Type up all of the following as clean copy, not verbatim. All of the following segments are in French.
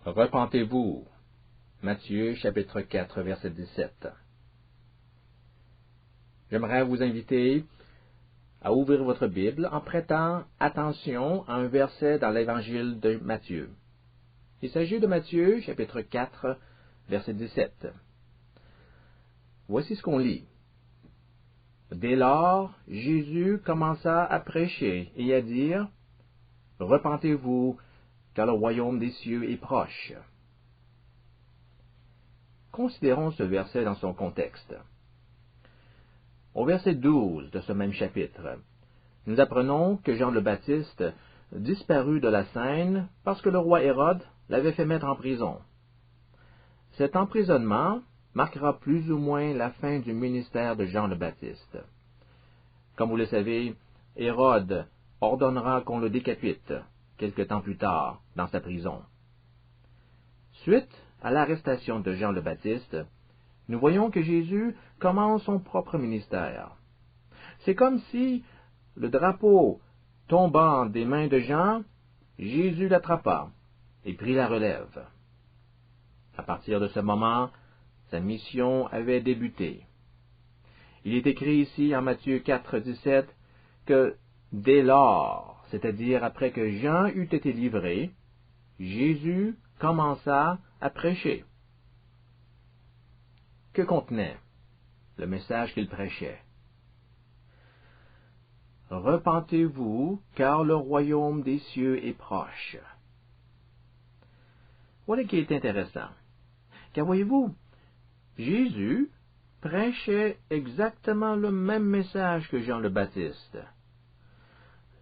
Repentez-vous. Matthieu, chapitre 4, verset 17. J'aimerais vous inviter à ouvrir votre Bible en prêtant attention à un verset dans l'Évangile de Matthieu. Il s'agit de Matthieu, chapitre 4, verset 17. Voici ce qu'on lit. Dès lors, Jésus commença à prêcher et à dire, « Repentez-vous, car le royaume des cieux est proche. » Considérons ce verset dans son contexte. Au verset 12 de ce même chapitre, nous apprenons que Jean le Baptiste disparut de la scène parce que le roi Hérode l'avait fait mettre en prison. Cet emprisonnement marquera plus ou moins la fin du ministère de Jean le Baptiste. Comme vous le savez, Hérode ordonnera qu'on le décapite quelque temps plus tard dans sa prison. Suite à l'arrestation de Jean le Baptiste, nous voyons que Jésus commence son propre ministère. C'est comme si le drapeau tombant des mains de Jean, Jésus l'attrapa et prit la relève. À partir de ce moment, sa mission avait débuté. Il est écrit ici en Matthieu 4, 17 que dès lors, c'est-à-dire après que Jean eut été livré, Jésus commença à prêcher. Que contenait le message qu'il prêchait? Repentez-vous, car le royaume des cieux est proche. Voilà qui est intéressant. Car voyez-vous, Jésus prêchait exactement le même message que Jean le Baptiste.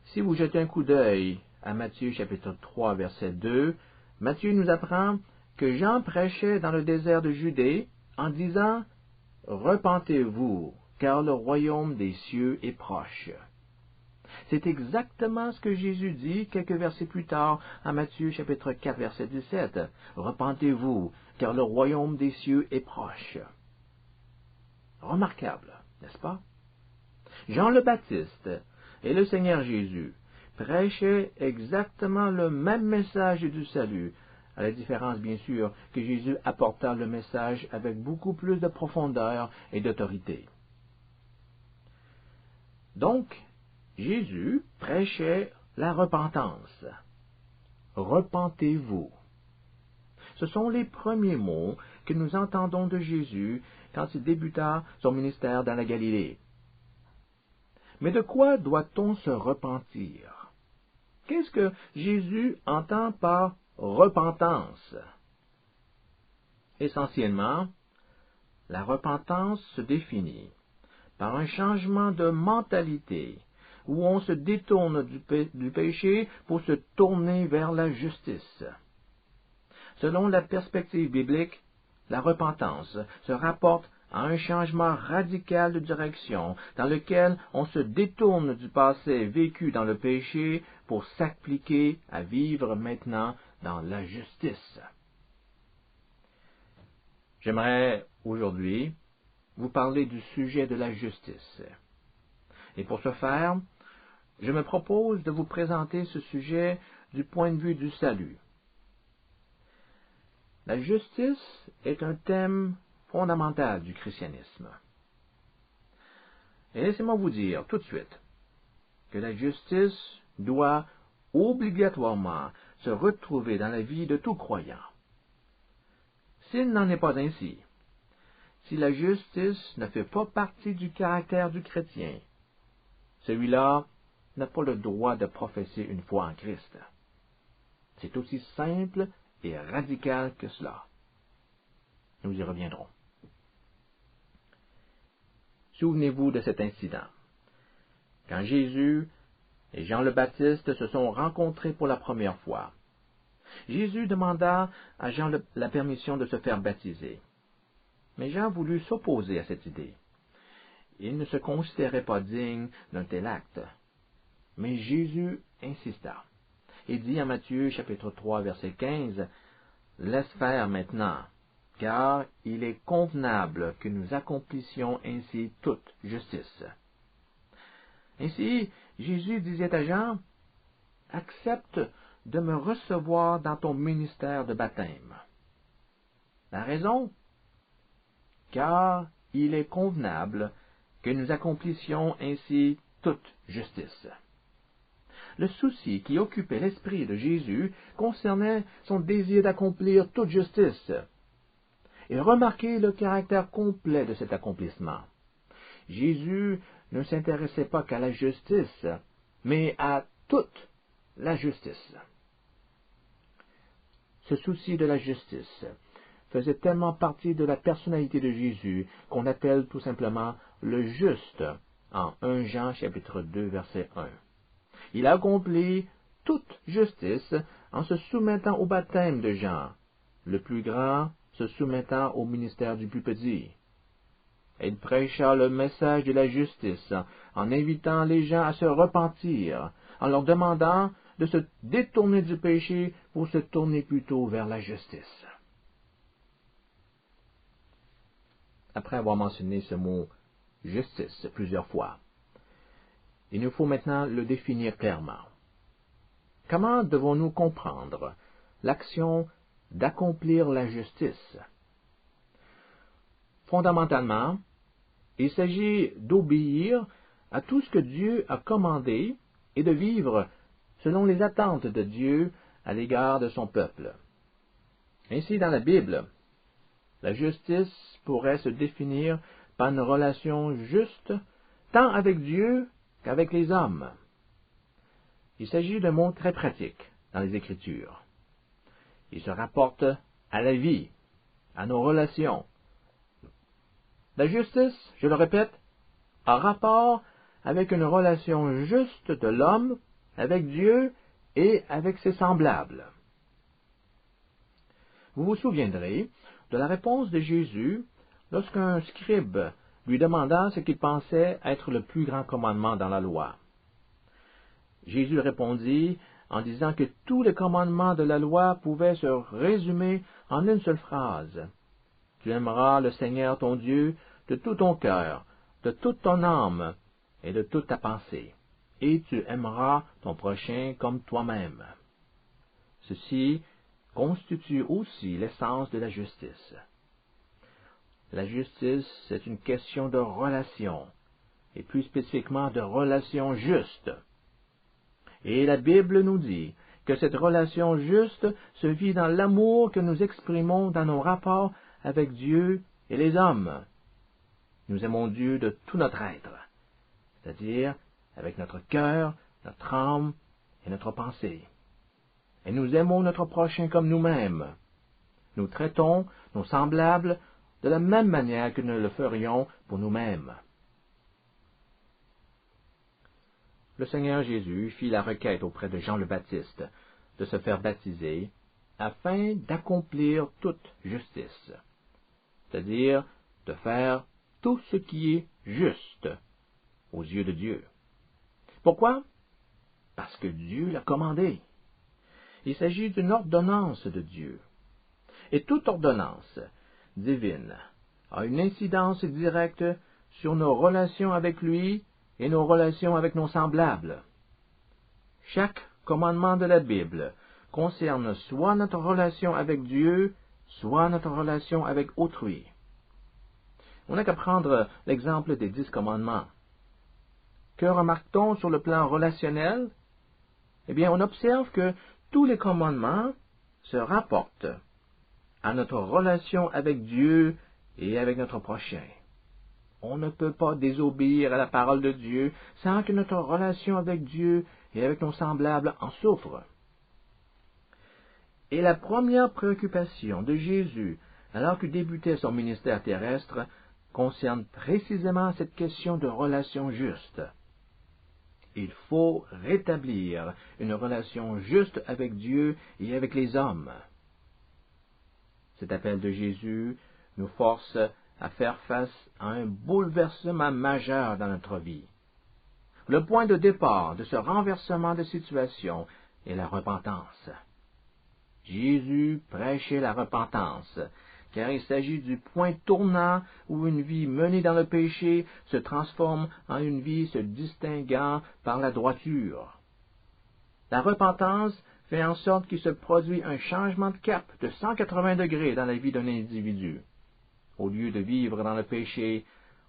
Si vous jetez un coup d'œil à Matthieu chapitre 3, verset 2, Matthieu nous apprend que Jean prêchait dans le désert de Judée en disant « Repentez-vous, car le royaume des cieux est proche. » C'est exactement ce que Jésus dit quelques versets plus tard en Matthieu chapitre 4, verset 17. « Repentez-vous, car le royaume des cieux est proche. » Remarquable, n'est-ce pas? Jean le Baptiste et le Seigneur Jésus prêchaient exactement le même message du salut, à la différence, bien sûr, que Jésus apporta le message avec beaucoup plus de profondeur et d'autorité. Donc, Jésus prêchait la repentance. Repentez-vous. Ce sont les premiers mots que nous entendons de Jésus quand il débuta son ministère dans la Galilée. Mais de quoi doit-on se repentir? Qu'est-ce que Jésus entend par repentance? Essentiellement, la repentance se définit par un changement de mentalité où on se détourne du péché pour se tourner vers la justice. Selon la perspective biblique, la repentance se rapporte à un changement radical de direction dans lequel on se détourne du passé vécu dans le péché pour s'appliquer à vivre maintenant dans la justice. J'aimerais aujourd'hui vous parler du sujet de la justice. Et pour ce faire, je me propose de vous présenter ce sujet du point de vue du salut. La justice est un thème fondamental du christianisme. Et laissez-moi vous dire tout de suite que la justice doit obligatoirement se retrouver dans la vie de tout croyant. S'il n'en est pas ainsi, si la justice ne fait pas partie du caractère du chrétien, celui-là n'a pas le droit de professer une foi en Christ. C'est aussi simple et radical que cela. Nous y reviendrons. Souvenez-vous de cet incident. Quand Jésus et Jean le Baptiste se sont rencontrés pour la première fois, Jésus demanda à Jean la permission de se faire baptiser. Mais Jean voulut s'opposer à cette idée. Il ne se considérait pas digne d'un tel acte. Mais Jésus insista et dit en Matthieu chapitre 3 verset 15, « Laisse faire maintenant, car il est convenable que nous accomplissions ainsi toute justice. » Ainsi, Jésus disait à Jean, « Accepte de me recevoir dans ton ministère de baptême. La raison? Car il est convenable que nous accomplissions ainsi toute justice. Le souci qui occupait l'esprit de Jésus concernait son désir d'accomplir toute justice. Et remarquez le caractère complet de cet accomplissement. Jésus ne s'intéressait pas qu'à la justice, mais à toute la justice. Ce souci de la justice faisait tellement partie de la personnalité de Jésus qu'on l'appelle tout simplement le juste en 1 Jean chapitre 2 verset 1. Il a accompli toute justice en se soumettant au baptême de Jean, le plus grand se soumettant au ministère du plus petit. Il prêcha le message de la justice en invitant les gens à se repentir, en leur demandant de se détourner du péché pour se tourner plutôt vers la justice. Après avoir mentionné ce mot « justice » plusieurs fois, il nous faut maintenant le définir clairement. Comment devons-nous comprendre l'action d'accomplir la justice? Fondamentalement, il s'agit d'obéir à tout ce que Dieu a commandé et de vivre selon les attentes de Dieu à l'égard de son peuple. Ainsi, dans la Bible, la justice pourrait se définir par une relation juste tant avec Dieu qu'avec les hommes. Il s'agit d'un mot très pratique dans les Écritures. Il se rapporte à la vie, à nos relations. La justice, je le répète, a rapport avec une relation juste de l'homme avec Dieu et avec ses semblables. Vous vous souviendrez de la réponse de Jésus lorsqu'un scribe lui demanda ce qu'il pensait être le plus grand commandement dans la loi. Jésus répondit en disant que tous les commandements de la loi pouvaient se résumer en une seule phrase. Tu aimeras le Seigneur ton Dieu de tout ton cœur, de toute ton âme et de toute ta pensée, et tu aimeras ton prochain comme toi-même. Ceci constitue aussi l'essence de la justice. La justice est une question de relation, et plus spécifiquement de relation juste. Et la Bible nous dit que cette relation juste se vit dans l'amour que nous exprimons dans nos rapports avec Dieu et les hommes. Nous aimons Dieu de tout notre être, c'est-à-dire avec notre cœur, notre âme et notre pensée. Et nous aimons notre prochain comme nous-mêmes. Nous traitons nos semblables de la même manière que nous le ferions pour nous-mêmes. Le Seigneur Jésus fit la requête auprès de Jean le Baptiste de se faire baptiser afin d'accomplir toute justice, c'est-à-dire de faire tout ce qui est juste aux yeux de Dieu. Pourquoi? Parce que Dieu l'a commandé. Il s'agit d'une ordonnance de Dieu. Et toute ordonnance divine a une incidence directe sur nos relations avec lui et nos relations avec nos semblables. Chaque commandement de la Bible concerne soit notre relation avec Dieu, soit notre relation avec autrui. On n'a qu'à prendre l'exemple des 10 commandements. Que remarque-t-on sur le plan relationnel? Eh bien, on observe que tous les commandements se rapportent à notre relation avec Dieu et avec notre prochain. On ne peut pas désobéir à la parole de Dieu sans que notre relation avec Dieu et avec nos semblables en souffre. Et la première préoccupation de Jésus, alors qu'il débutait son ministère terrestre, concerne précisément cette question de relation juste. Il faut rétablir une relation juste avec Dieu et avec les hommes. Cet appel de Jésus nous force à faire face à un bouleversement majeur dans notre vie. Le point de départ de ce renversement de situation est la repentance. Jésus prêchait la repentance, car il s'agit du point tournant où une vie menée dans le péché se transforme en une vie se distinguant par la droiture. La repentance fait en sorte qu'il se produit un changement de cap de 180 degrés dans la vie d'un individu. Au lieu de vivre dans le péché,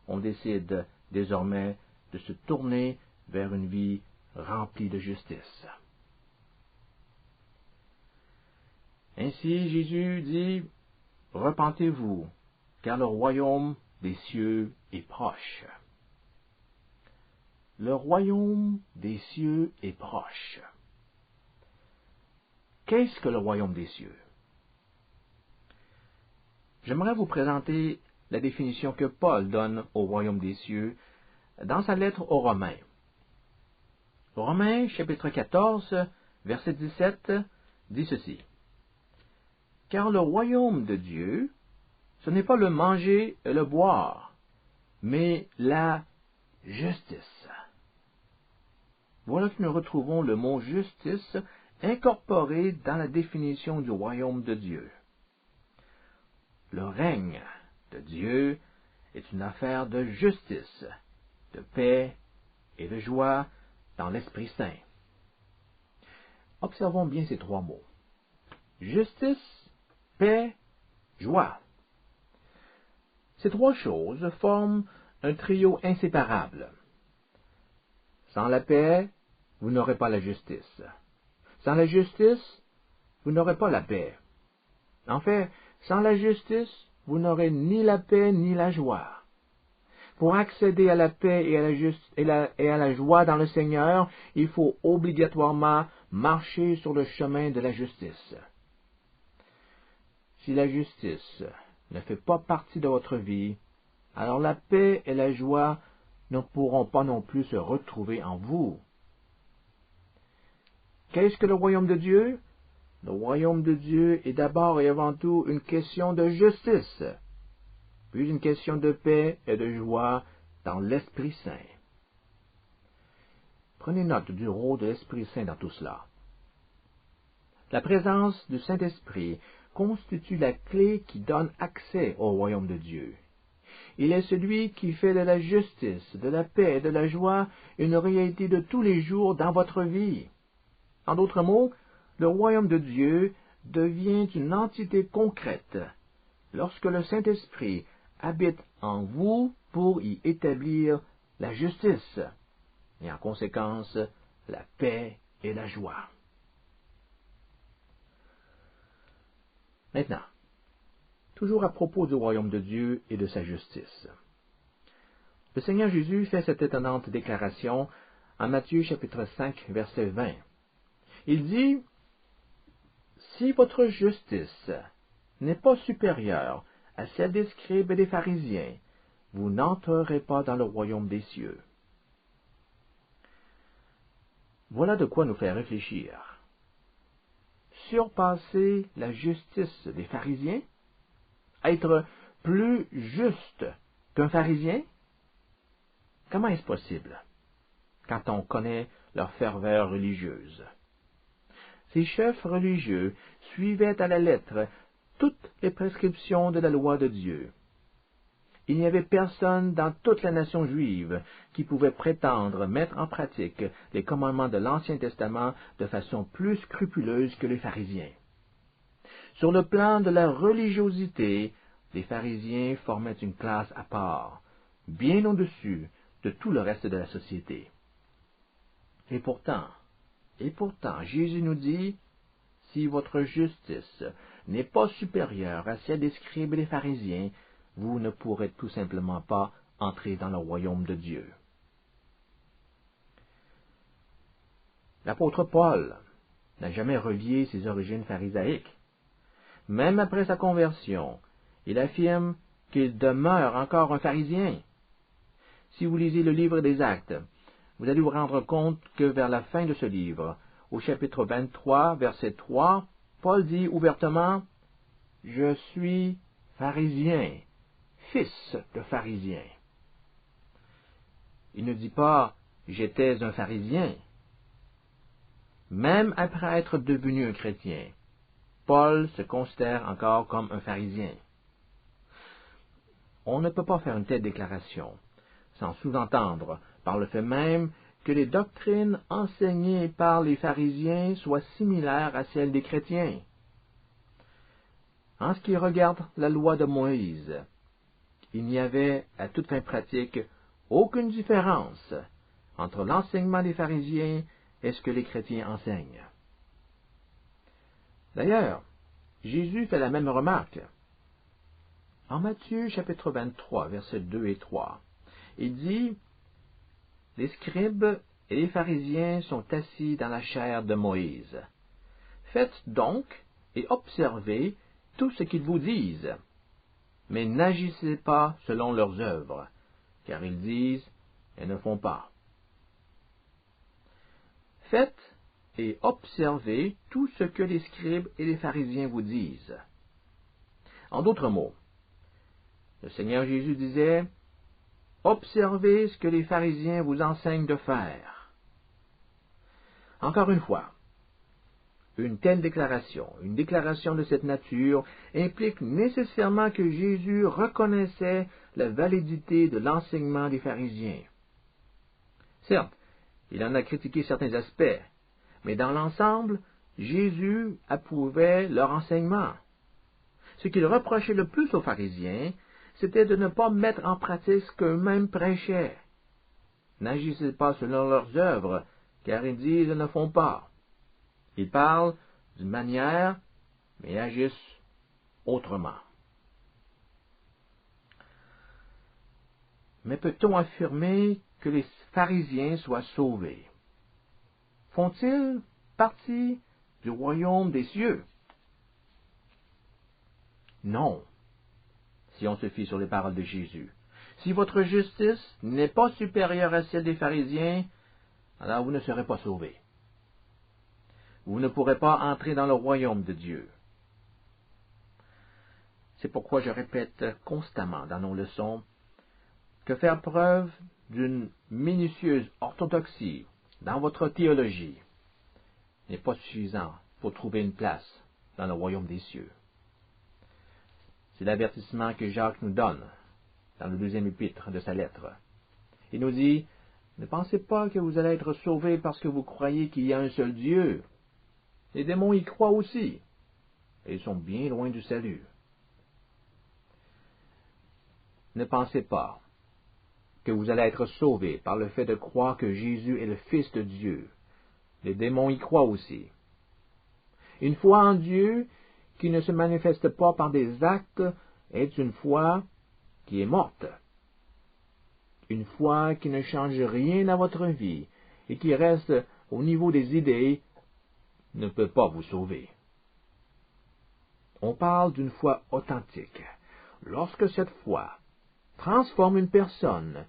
on décide désormais de se tourner vers une vie remplie de justice. Ainsi, Jésus dit, « Repentez-vous, car le royaume des cieux est proche. » Le royaume des cieux est proche. Qu'est-ce que le royaume des cieux? J'aimerais vous présenter la définition que Paul donne au royaume des cieux dans sa lettre aux Romains. Romains, chapitre 14, verset 17, dit ceci. « Car le royaume de Dieu, ce n'est pas le manger et le boire, mais la justice. » Voilà que nous retrouvons le mot justice incorporé dans la définition du royaume de Dieu. Le règne de Dieu est une affaire de justice, de paix et de joie dans l'Esprit Saint. Observons bien ces trois mots. Justice, paix, joie. Ces trois choses forment un trio inséparable. Sans la paix, vous n'aurez pas la justice. Sans la justice, vous n'aurez pas la paix. En fait, sans la justice, vous n'aurez ni la paix ni la joie. Pour accéder à la paix et à la joie dans le Seigneur, il faut obligatoirement marcher sur le chemin de la justice. Si la justice ne fait pas partie de votre vie, alors la paix et la joie ne pourront pas non plus se retrouver en vous. Qu'est-ce que le royaume de Dieu? Le royaume de Dieu est d'abord et avant tout une question de justice, puis une question de paix et de joie dans l'Esprit Saint. Prenez note du rôle de l'Esprit Saint dans tout cela. La présence du Saint-Esprit constitue la clé qui donne accès au royaume de Dieu. Il est celui qui fait de la justice, de la paix et de la joie une réalité de tous les jours dans votre vie. En d'autres mots, le royaume de Dieu devient une entité concrète lorsque le Saint-Esprit habite en vous pour y établir la justice et en conséquence la paix et la joie. Maintenant, toujours à propos du royaume de Dieu et de sa justice. Le Seigneur Jésus fait cette étonnante déclaration en Matthieu chapitre 5, verset 20. Il dit, « Si votre justice n'est pas supérieure à celle des scribes et des pharisiens, vous n'entrerez pas dans le royaume des cieux. » Voilà de quoi nous faire réfléchir. Surpasser la justice des pharisiens? Être plus juste qu'un pharisien? Comment est-ce possible quand on connaît leur ferveur religieuse? Ces chefs religieux suivaient à la lettre toutes les prescriptions de la loi de Dieu. Il n'y avait personne dans toute la nation juive qui pouvait prétendre mettre en pratique les commandements de l'Ancien Testament de façon plus scrupuleuse que les pharisiens. Sur le plan de la religiosité, les pharisiens formaient une classe à part, bien au-dessus de tout le reste de la société. Et pourtant, Jésus nous dit, si votre justice n'est pas supérieure à celle des scribes et des pharisiens, vous ne pourrez tout simplement pas entrer dans le royaume de Dieu. L'apôtre Paul n'a jamais relié ses origines pharisaïques. Même après sa conversion, il affirme qu'il demeure encore un pharisien. Si vous lisez le livre des Actes, vous allez vous rendre compte que vers la fin de ce livre, au chapitre 23, verset 3, Paul dit ouvertement, « Je suis pharisien, fils de pharisien. » Il ne dit pas « j'étais un pharisien ». Même après être devenu un chrétien, Paul se considère encore comme un pharisien. On ne peut pas faire une telle déclaration sans sous-entendre par le fait même que les doctrines enseignées par les pharisiens soient similaires à celles des chrétiens. En ce qui regarde la loi de Moïse, il n'y avait, à toute fin pratique, aucune différence entre l'enseignement des pharisiens et ce que les chrétiens enseignent. D'ailleurs, Jésus fait la même remarque. En Matthieu chapitre 23, versets 2 et 3, il dit « Les scribes et les pharisiens sont assis dans la chaire de Moïse. Faites donc et observez tout ce qu'ils vous disent, mais n'agissez pas selon leurs œuvres, car ils disent et ne font pas. Faites et observez tout ce que les scribes et les pharisiens vous disent. » En d'autres mots, le Seigneur Jésus disait, « Observez ce que les pharisiens vous enseignent de faire. » Encore une fois, une telle déclaration, une déclaration de cette nature, implique nécessairement que Jésus reconnaissait la validité de l'enseignement des pharisiens. Certes, il en a critiqué certains aspects, mais dans l'ensemble, Jésus approuvait leur enseignement. Ce qu'il reprochait le plus aux pharisiens, c'était de ne pas mettre en pratique ce qu'eux-mêmes prêchaient. N'agissez pas selon leurs œuvres, car ils disent et ne font pas. Ils parlent d'une manière, mais agissent autrement. Mais peut-on affirmer que les pharisiens soient sauvés? Font-ils partie du royaume des cieux? Non, si on se fie sur les paroles de Jésus. Si votre justice n'est pas supérieure à celle des pharisiens, alors vous ne serez pas sauvés. Vous ne pourrez pas entrer dans le royaume de Dieu. C'est pourquoi je répète constamment dans nos leçons que faire preuve d'une minutieuse orthodoxie dans votre théologie n'est pas suffisant pour trouver une place dans le royaume des cieux. C'est l'avertissement que Jacques nous donne dans le 2e épître de sa lettre. Il nous dit, « Ne pensez pas que vous allez être sauvés parce que vous croyez qu'il y a un seul Dieu. Les démons y croient aussi, et ils sont bien loin du salut. Ne pensez pas que vous allez être sauvés par le fait de croire que Jésus est le Fils de Dieu. Les démons y croient aussi. Une foi en Dieu qui ne se manifeste pas par des actes est une foi qui est morte. Une foi qui ne change rien à votre vie et qui reste au niveau des idées ne peut pas vous sauver. On parle d'une foi authentique. Lorsque cette foi transforme une personne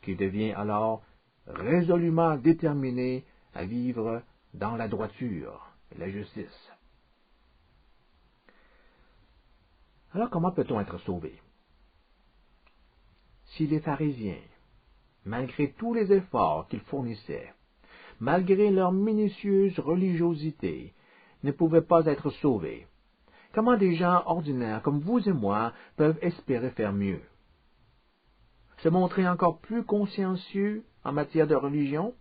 qui devient alors résolument déterminée à vivre dans la droiture et la justice. Alors comment peut-on être sauvé? Si les pharisiens, malgré tous les efforts qu'ils fournissaient, malgré leur minutieuse religiosité, ne pouvaient pas être sauvés, comment des gens ordinaires comme vous et moi peuvent espérer faire mieux? Se montrer encore plus consciencieux en matière de religion?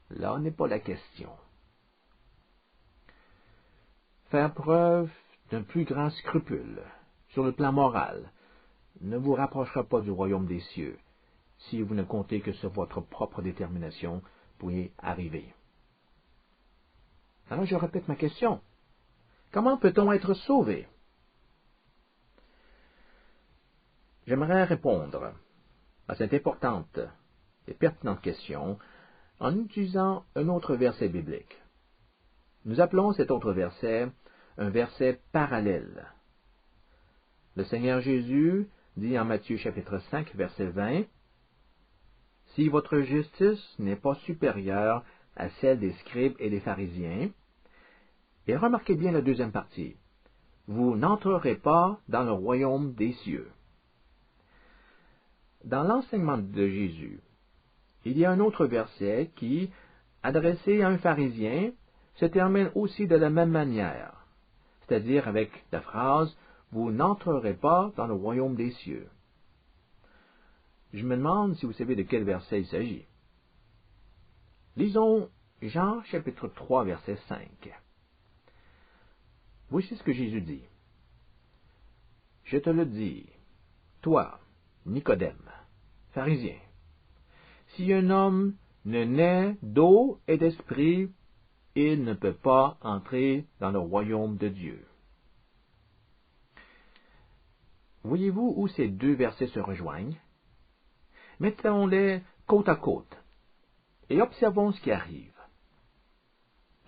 Là n'est pas la question. Faire preuve d'un plus grand scrupule sur le plan moral ne vous rapprochera pas du royaume des cieux, si vous ne comptez que sur votre propre détermination pour y arriver. Alors je répète ma question. Comment peut-on être sauvé? J'aimerais répondre à cette importante et pertinente question en utilisant un autre verset biblique. Nous appelons cet autre verset un verset parallèle. Le Seigneur Jésus dit en Matthieu chapitre 5, verset 20, « Si votre justice n'est pas supérieure à celle des scribes et des pharisiens, et remarquez bien la deuxième partie, vous n'entrerez pas dans le royaume des cieux. » Dans l'enseignement de Jésus, il y a un autre verset qui, adressé à un pharisien, se termine aussi de la même manière, c'est-à-dire avec la phrase « Vous n'entrerez pas dans le royaume des cieux ». Je me demande si vous savez de quel verset il s'agit. Lisons Jean chapitre 3, verset 5. Voici ce que Jésus dit. Je te le dis, toi, Nicodème, pharisien, si un homme ne naît d'eau et d'esprit, il ne peut pas entrer dans le royaume de Dieu. Voyez-vous où ces deux versets se rejoignent? Mettons-les côte à côte et observons ce qui arrive.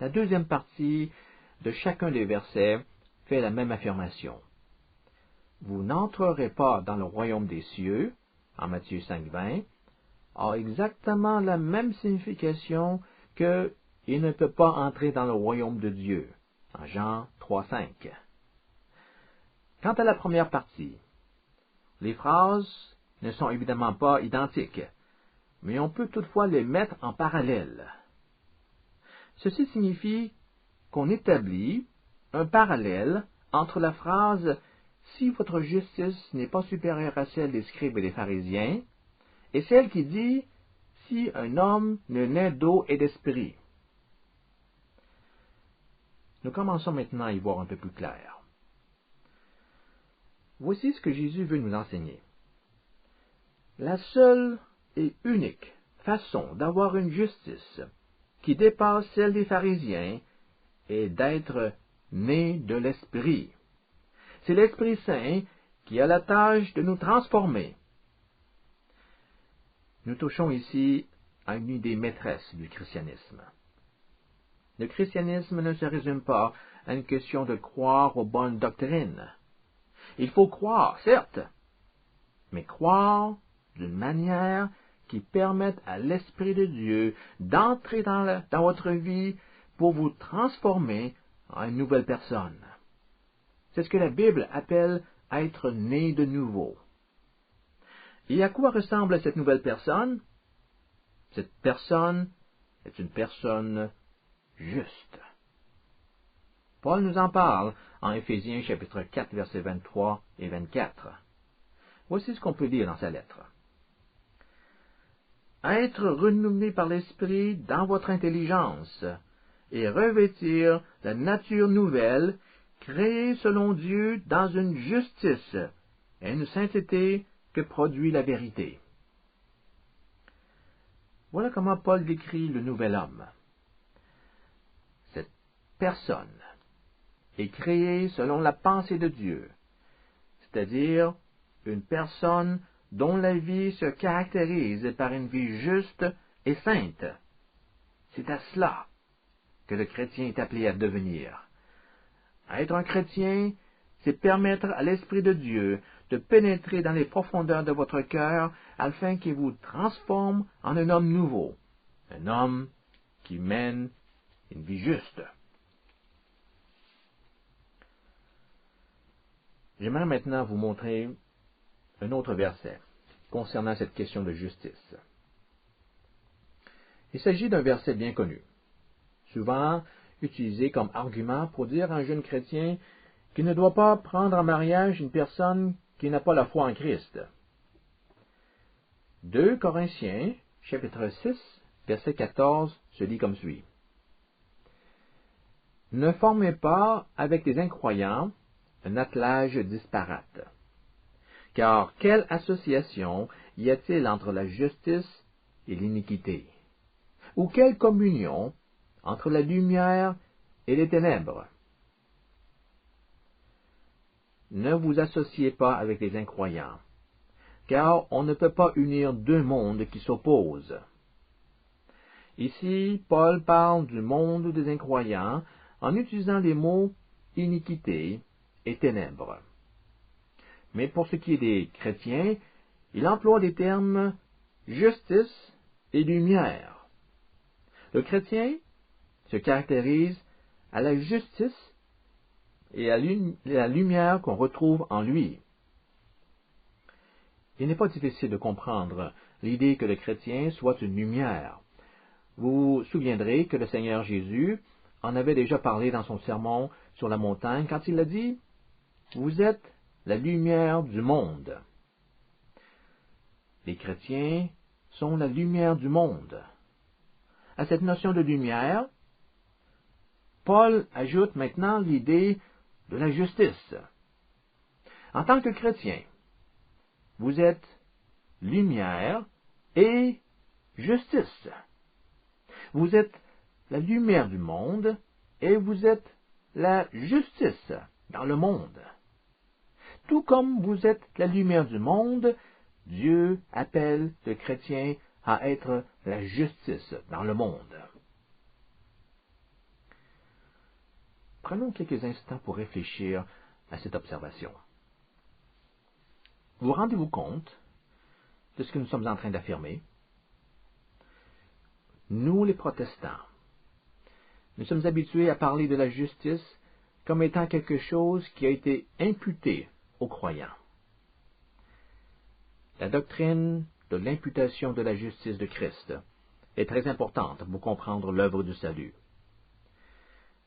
La deuxième partie de chacun des versets fait la même affirmation. Vous n'entrerez pas dans le royaume des cieux, en Matthieu 5,20, a exactement la même signification que il ne peut pas entrer dans le royaume de Dieu, en Jean 3,5. Quant à la première partie, les phrases ne sont évidemment pas identiques, mais on peut toutefois les mettre en parallèle. Ceci signifie qu'on établit un parallèle entre la phrase « Si votre justice n'est pas supérieure à celle des scribes et des pharisiens » et celle qui dit « Si un homme ne naît d'eau et d'esprit ». Nous commençons maintenant à y voir un peu plus clair. Voici ce que Jésus veut nous enseigner. La seule et unique façon d'avoir une justice qui dépasse celle des pharisiens est d'être né de l'Esprit. C'est l'Esprit Saint qui a la tâche de nous transformer. Nous touchons ici à une idée maîtresse du christianisme. Le christianisme ne se résume pas à une question de croire aux bonnes doctrines. Il faut croire, certes, mais croire d'une manière qui permette à l'Esprit de Dieu d'entrer dans votre vie pour vous transformer en une nouvelle personne. C'est ce que la Bible appelle être né de nouveau. Et à quoi ressemble cette nouvelle personne? Cette personne est une personne juste. Paul nous en parle en Éphésiens chapitre 4, versets 23 et 24. Voici ce qu'on peut lire dans sa lettre. Être renouvelé par l'Esprit dans votre intelligence et revêtir la nature nouvelle, créée selon Dieu dans une justice et une sainteté que produit la vérité. Voilà comment Paul décrit le nouvel homme. Cette personne est créée selon la pensée de Dieu, c'est-à-dire une personne dont la vie se caractérise par une vie juste et sainte. C'est à cela que le chrétien est appelé à devenir. Être un chrétien, c'est permettre à l'Esprit de Dieu de pénétrer dans les profondeurs de votre cœur afin qu'il vous transforme en un homme nouveau, un homme qui mène une vie juste. J'aimerais maintenant vous montrer un autre verset concernant cette question de justice. Il s'agit d'un verset bien connu, souvent utilisé comme argument pour dire à un jeune chrétien qu'il ne doit pas prendre en mariage une personne qui n'a pas la foi en Christ. 2 Corinthiens, chapitre 6, verset 14, se lit comme suit. Ne formez pas avec les incroyants un attelage disparate. Car quelle association y a-t-il entre la justice et l'iniquité? Ou quelle communion entre la lumière et les ténèbres? Ne vous associez pas avec les incroyants, car on ne peut pas unir deux mondes qui s'opposent. Ici, Paul parle du monde des incroyants en utilisant les mots iniquité et ténèbres. Mais pour ce qui est des chrétiens, il emploie les termes justice et lumière. Le chrétien se caractérise à la justice et à la lumière qu'on retrouve en lui. Il n'est pas difficile de comprendre l'idée que le chrétien soit une lumière. Vous vous souviendrez que le Seigneur Jésus en avait déjà parlé dans son sermon sur la montagne quand il a dit « Vous êtes la lumière du monde ». Les chrétiens sont la lumière du monde. à cette notion de lumière, Paul ajoute maintenant l'idée de la justice. En tant que chrétien, vous êtes lumière et justice. Vous êtes la lumière du monde et vous êtes la justice dans le monde. Tout comme vous êtes la lumière du monde, Dieu appelle le chrétien à être la justice dans le monde. Prenons quelques instants pour réfléchir à cette observation. Vous rendez-vous compte de ce que nous sommes en train d'affirmer? Nous, les protestants, nous sommes habitués à parler de la justice comme étant quelque chose qui a été imputé aux croyants. La doctrine de l'imputation de la justice de Christ est très importante pour comprendre l'œuvre du salut.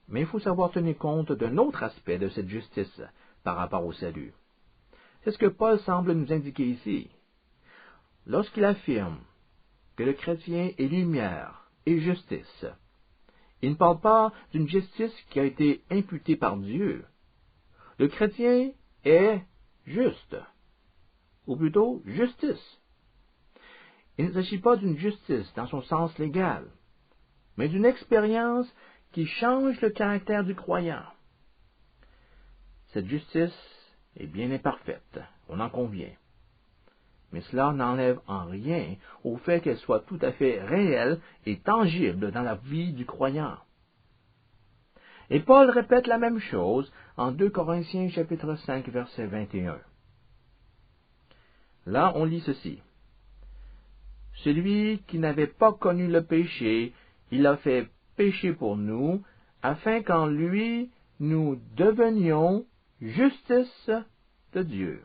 Mais il faut savoir tenir compte d'un autre aspect de cette justice par rapport au salut. C'est ce que Paul semble nous indiquer ici. Lorsqu'il affirme que le chrétien est lumière et justice, il ne parle pas d'une justice qui a été imputée par Dieu. Le chrétien est juste, ou plutôt justice. Il ne s'agit pas d'une justice dans son sens légal, mais d'une expérience qui change le caractère du croyant. Cette justice est bien imparfaite, on en convient. Mais cela n'enlève en rien au fait qu'elle soit tout à fait réelle et tangible dans la vie du croyant. Et Paul répète la même chose en 2 Corinthiens chapitre 5 verset 21. Là, on lit ceci. Celui qui n'avait pas connu le péché, il l'a fait péché pour nous, afin qu'en lui nous devenions justice de Dieu.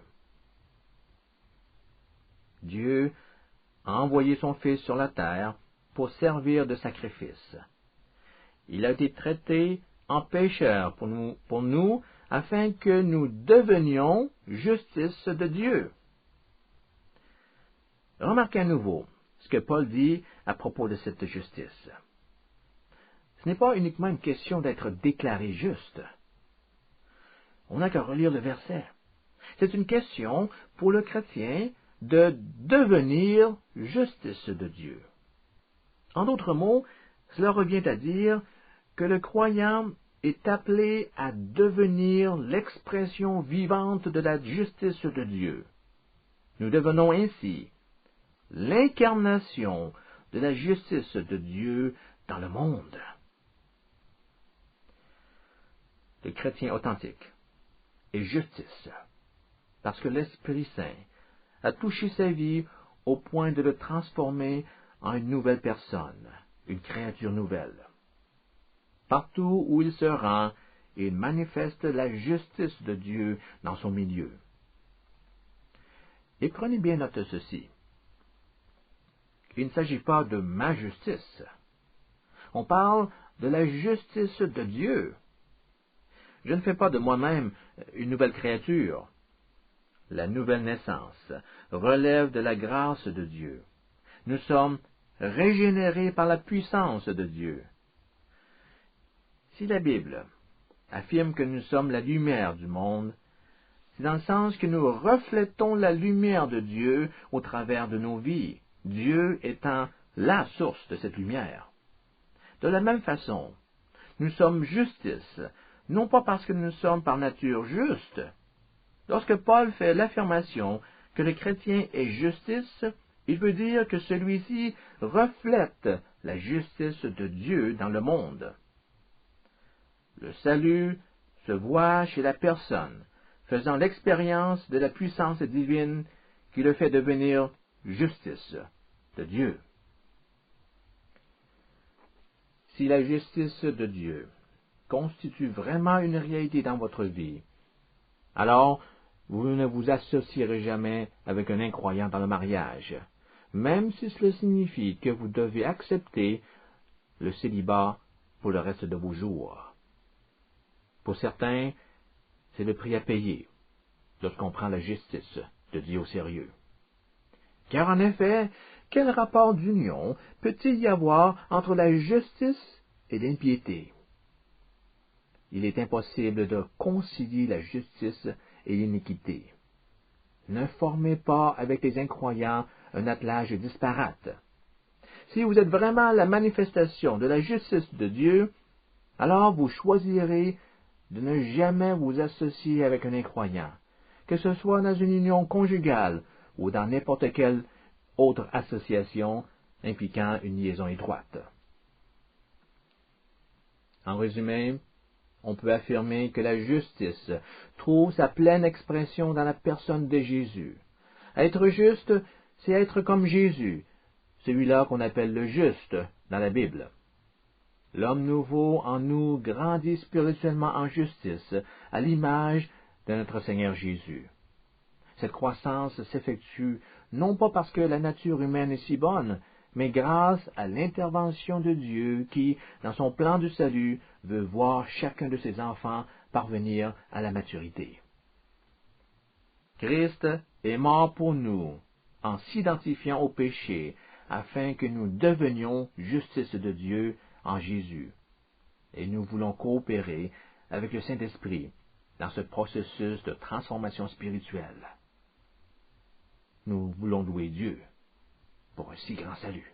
Dieu a envoyé son Fils sur la terre pour servir de sacrifice. Il a été traité en pécheur pour nous, afin que nous devenions justice de Dieu. Remarquez à nouveau ce que Paul dit à propos de cette justice. Ce n'est pas uniquement une question d'être déclaré juste. On n'a qu'à relire le verset. C'est une question pour le chrétien de devenir justice de Dieu. En d'autres mots, cela revient à dire que le croyant est appelé à devenir l'expression vivante de la justice de Dieu. Nous devenons ainsi l'incarnation de la justice de Dieu dans le monde. Le chrétien authentique est justice, parce que l'Esprit Saint a touché sa vie au point de le transformer en une nouvelle personne, une créature nouvelle. Partout où il se rend, il manifeste la justice de Dieu dans son milieu. Et prenez bien note de ceci. Il ne s'agit pas de ma justice. On parle de la justice de Dieu. Je ne fais pas de moi-même une nouvelle créature. La nouvelle naissance relève de la grâce de Dieu. Nous sommes régénérés par la puissance de Dieu. Si la Bible affirme que nous sommes la lumière du monde, c'est dans le sens que nous reflétons la lumière de Dieu au travers de nos vies, Dieu étant la source de cette lumière. De la même façon, nous sommes justice, non pas parce que nous sommes par nature justes. Lorsque Paul fait l'affirmation que le chrétien est justice, il veut dire que celui-ci reflète la justice de Dieu dans le monde. Le salut se voit chez la personne, faisant l'expérience de la puissance divine qui le fait devenir justice de Dieu. Si la justice de Dieu constitue vraiment une réalité dans votre vie, alors vous ne vous associerez jamais avec un incroyant dans le mariage, même si cela signifie que vous devez accepter le célibat pour le reste de vos jours. Pour certains, c'est le prix à payer lorsqu'on prend la justice de Dieu au sérieux. Car en effet, quel rapport d'union peut-il y avoir entre la justice et l'impiété? Il est impossible de concilier la justice et l'iniquité. Ne formez pas avec les incroyants un attelage disparate. Si vous êtes vraiment la manifestation de la justice de Dieu, alors vous choisirez de ne jamais vous associer avec un incroyant, que ce soit dans une union conjugale ou dans n'importe quelle autre association impliquant une liaison étroite. En résumé, on peut affirmer que la justice trouve sa pleine expression dans la personne de Jésus. Être juste, c'est être comme Jésus, celui-là qu'on appelle le juste dans la Bible. L'homme nouveau en nous grandit spirituellement en justice, à l'image de notre Seigneur Jésus. Cette croissance s'effectue non pas parce que la nature humaine est si bonne, mais grâce à l'intervention de Dieu qui, dans son plan du salut, veut voir chacun de ses enfants parvenir à la maturité. Christ est mort pour nous, en s'identifiant au péché, afin que nous devenions justice de Dieu en Jésus. Et nous voulons coopérer avec le Saint-Esprit dans ce processus de transformation spirituelle. Nous voulons louer Dieu pour un si grand salut.